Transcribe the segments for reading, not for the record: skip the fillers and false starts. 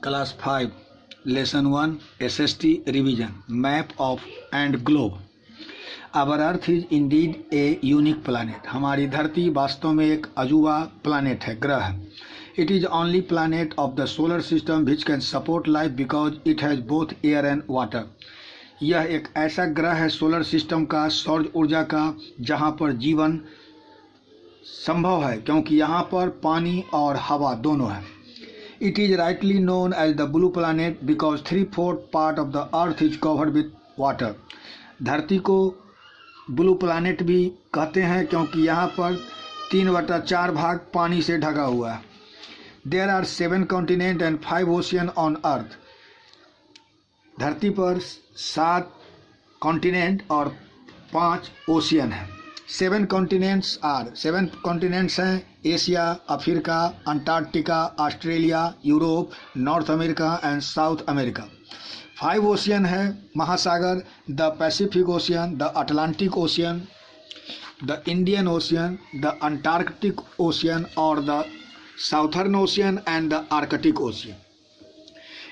Class 5 Lesson 1 SST Revision Map of and Globe. Our Earth is indeed a unique planet. हमारी धरती वास्तव में एक अजूबा planet है, ग्रह है. It is only planet of the solar system which can support life because it has both air and water. यह एक ऐसा ग्रह है सोलर सिस्टम का, सौर ऊर्जा का, जहाँ पर जीवन संभव है क्योंकि यहाँ पर पानी और हवा दोनों है. It is rightly known as the blue planet because 3/4 part of the earth is covered with water. धरती को ब्लू प्लानेट भी कहते हैं क्योंकि यहाँ पर 3/4 भाग पानी से ढका हुआ है. There are 7 continents and 5 oceans on earth. धरती पर 7 कॉन्टिनेंट और 5 ओशियन हैं. 7 कॉन्टिनेंट्स हैं Asia, Africa, Antarctica, Australia, Europe, north America and south America. 5 ocean है महासागर, the Pacific ocean, the Atlantic ocean, the Indian ocean, the Antarctic ocean और the southern ocean and the Arctic ocean.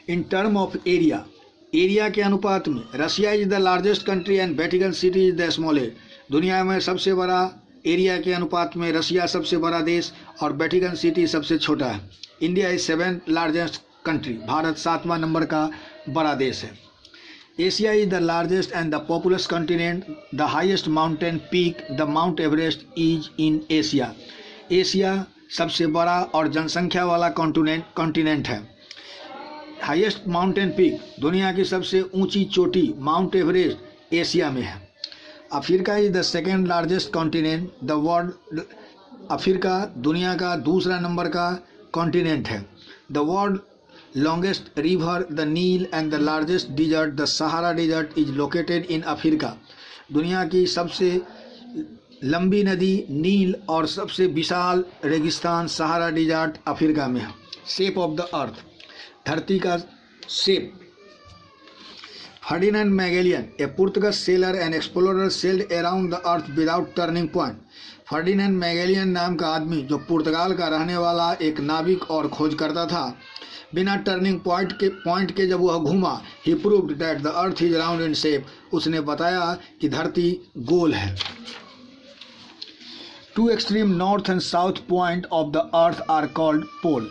In term of area के अनुपात में Russia is the largest country and Vatican city is the smallest. दुनिया में सबसे बड़ा area के अनुपात में रशिया सबसे बड़ा देश और वेटिकन सिटी सबसे छोटा है. India is 7th largest country. Bharat 7वां नंबर का बड़ा देश है. Asia is the largest and the populous continent. The highest mountain peak the mount Everest is in Asia. Asia सबसे बड़ा और जनसंख्या वाला कॉन्टिनेंट है. हाईएस्ट माउंटेन पीक दुनिया की सबसे ऊंची चोटी माउंट एवरेस्ट एशिया में है. Africa is the 2nd largest continent. The world Africa दुनिया का दूसरा नंबर का कॉन्टिनेंट है. The world longest river the Nile and the largest desert the Sahara desert is located in Africa. दुनिया की सबसे लंबी नदी नील और सबसे विशाल रेगिस्तान सहारा डिजर्ट अफ्रीका में है. शेप ऑफ द अर्थ, धरती का shape. Ferdinand Magellan, a Portuguese sailor and explorer, sailed around the earth without turning point. Ferdinand Magellan नाम का आदमी जो पुर्तगाल का रहने वाला एक नाविक और खोज करता था, बिना टर्निंग पॉइंट के जब वह घूमा, he proved that the earth is round in shape. उसने बताया कि धरती गोल है. 2 extreme north and south point of the earth are called pole.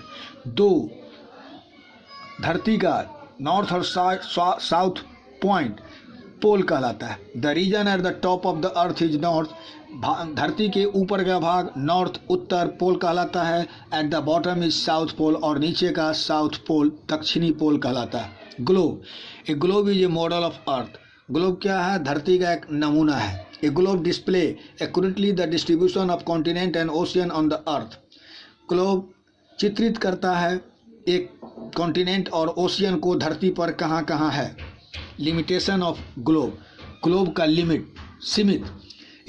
2 धरती का नॉर्थ और साउथ पॉइंट पोल कहलाता है. The region at the top of the earth is north. धरती के ऊपर का भाग नॉर्थ उत्तर पोल कहलाता है. At the bottom is south pole और नीचे का साउथ पोल दक्षिणी पोल कहलाता है. Globe, a globe is a model of earth. Globe क्या है? धरती का एक नमूना है. A globe display accurately the distribution of continent and ocean on the earth. Globe चित्रित करता है एक कॉन्टिनेंट और ओशियन को धरती पर कहाँ कहाँ है. लिमिटेशन ऑफ ग्लोब, ग्लोब का सीमित.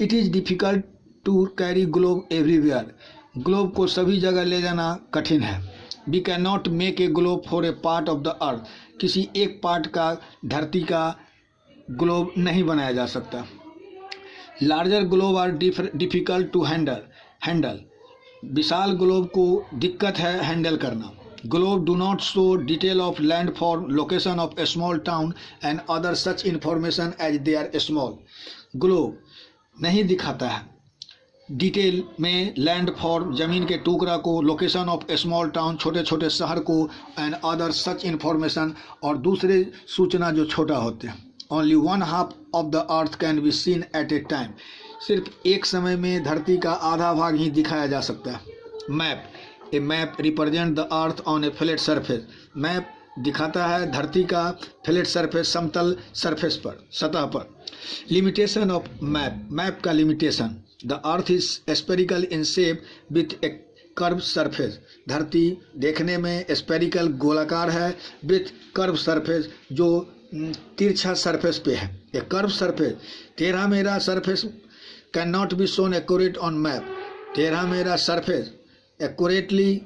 It is difficult to carry globe everywhere. Globe को सभी जगह ले जाना कठिन है. We can not make a globe for a part of the earth. किसी एक पार्ट का धरती का ग्लोब नहीं बनाया जा सकता. Larger globe are difficult to handle. विशाल ग्लोब को दिक्कत है हैंडल करना. Globe do not show detail of landfall, location of a small town and other such information as they are small. Globe नहीं दिखाता है डिटेल में लैंडफॉल, ज़मीन के टुकड़ा को, location of A small town, छोटे छोटे शहर को, एंड अदर सच इन्फॉर्मेशन और दूसरे सूचना जो छोटा होते हैं. Only 1/2 of the earth can be seen at a time. सिर्फ एक समय में धरती का आधा भाग ही दिखाया जा सकता है. Map, A map represent the earth on A flat surface. Map दिखाता है धरती का फ्लैट सरफेस, समतल सरफेस पर, सतह पर. लिमिटेशन ऑफ मैप, मैप का limitation. The earth is spherical in shape with A curve surface. धरती देखने में स्पेरिकल गोलाकार है, विथ कर्व सरफेस जो तिरछा सरफेस पे है. ए कर्व सरफेस, टेढ़ा मेढ़ा surface can not be shown accurate on map. टेढ़ा मेढ़ा सरफेस एक्यूरेटली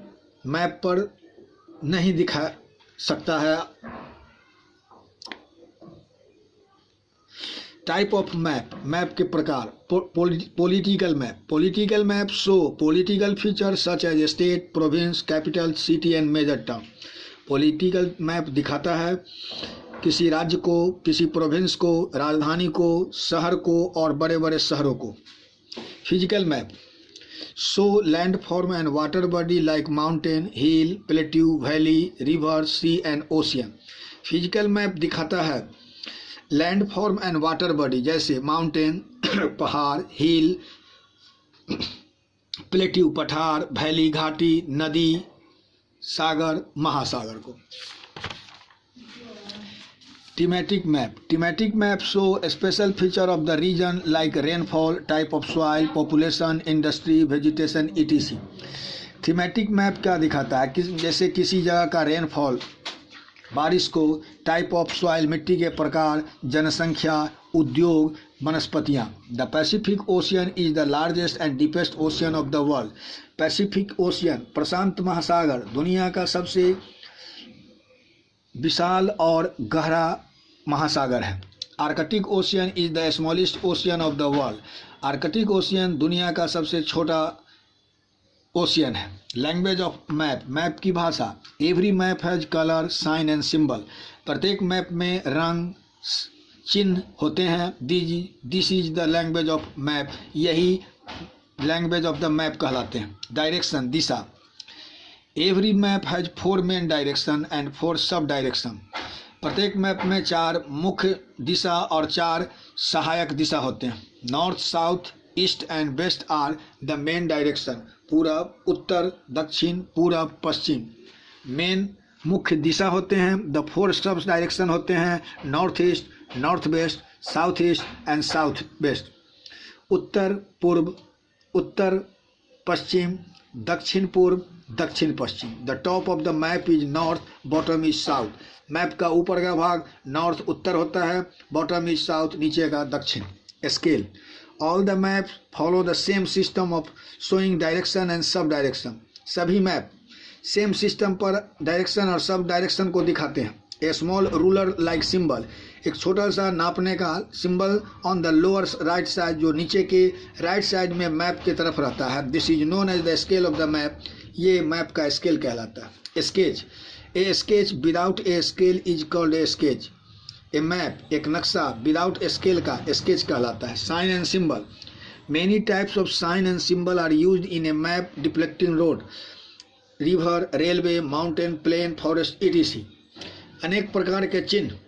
मैप पर नहीं दिखा सकता है. टाइप ऑफ मैप, मैप के प्रकार. Political map, political map show political feature such as state, province, capital, city and major town. Political map दिखाता है किसी राज्य को, किसी प्रोविंस को, राजधानी को, शहर को और बड़े बड़े शहरों को। Physical map show landform and water body like mountain, hill, plateau, valley, river, sea and ocean. Physical map दिखाता है landform and water body जैसे माउंटेन पहाड़, हिल प्लेट्यू पठार, वैली घाटी, नदी, सागर, महासागर को। Thematic map show a special feature of the region like rainfall, type of soil, population, industry, vegetation, etc. Thematic map क्या दिखाता है? जैसे किसी जगह का रेनफॉल, बारिश को, टाइप ऑफ सॉइल मिट्टी के प्रकार, जनसंख्या, उद्योग, वनस्पतियाँ। The Pacific ocean is the largest and deepest ocean of the world. Pacific ocean प्रशांत महासागर दुनिया का सबसे विशाल और गहरा महासागर है। Arctic ocean is the smallest ocean of the world. Arctic ocean दुनिया का सबसे छोटा ओशियन है। लैंग्वेज ऑफ मैप, मैप की भाषा। Every map has colour, sign and symbol. प्रत्येक मैप में रंग, चिन्ह होते हैं। This is the language of map. यही लैंग्वेज ऑफ द मैप कहलाते हैं। डायरेक्शन, दिशा। Every map has 4 main direction and 4 sub direction. प्रत्येक मैप में 4 मुख्य दिशा और 4 सहायक दिशा होते हैं। North, south, east and west are the main direction. पूरब, उत्तर, दक्षिण, पूरब, पश्चिम मेन मुख्य दिशा होते हैं। द 4 सब डायरेक्शन होते हैं north east, north west, south east and south west. उत्तर पूर्व, उत्तर पश्चिम, दक्षिण पूर्व, दक्षिण पश्चिम। The top of the map is north, bottom is south. Map का ऊपर का भाग नॉर्थ उत्तर होता है, बॉटम इज साउथ, नीचे का दक्षिण। Scale, all the map follow the same system of showing direction and sub direction. सभी मैप सेम सिस्टम पर डायरेक्शन और सब डायरेक्शन को दिखाते हैं। ए स्मॉल रूलर लाइक सिंबल, एक छोटा सा नापने का symbol on the lower right side, जो नीचे के राइट साइड में मैप की तरफ रहता है। This is known as the scale of the map. ये मैप का स्केल कहलाता है। Sketch, a sketch without a scale is called a sketch. A map, एक नक्शा विदाउट स्केल का स्केच कहलाता है। Sign and symbol, many types of sign and symbol are used in a map depicting road, river, railway, mountain, plain, forest, etc. अनेक प्रकार के चिन्ह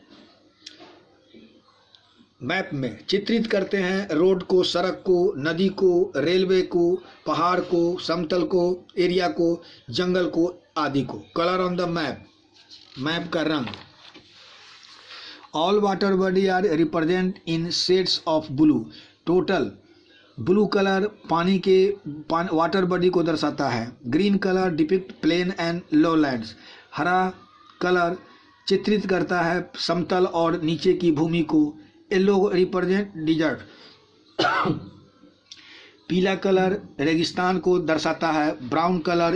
मैप में चित्रित करते हैं रोड को, सड़क को, नदी को, रेलवे को, पहाड़ को, समतल को, एरिया को, जंगल को आदि को। Colour on the map, map का रंग। All water body are represent in shades of blue. Total blue colour पानी के वाटर बॉडी को दर्शाता है। Green colour depict plain and lowlands. हरा कलर चित्रित करता है समतल और नीचे की भूमि को। Yellow represent desert. पीला कलर रेगिस्तान को दर्शाता है। Brown colour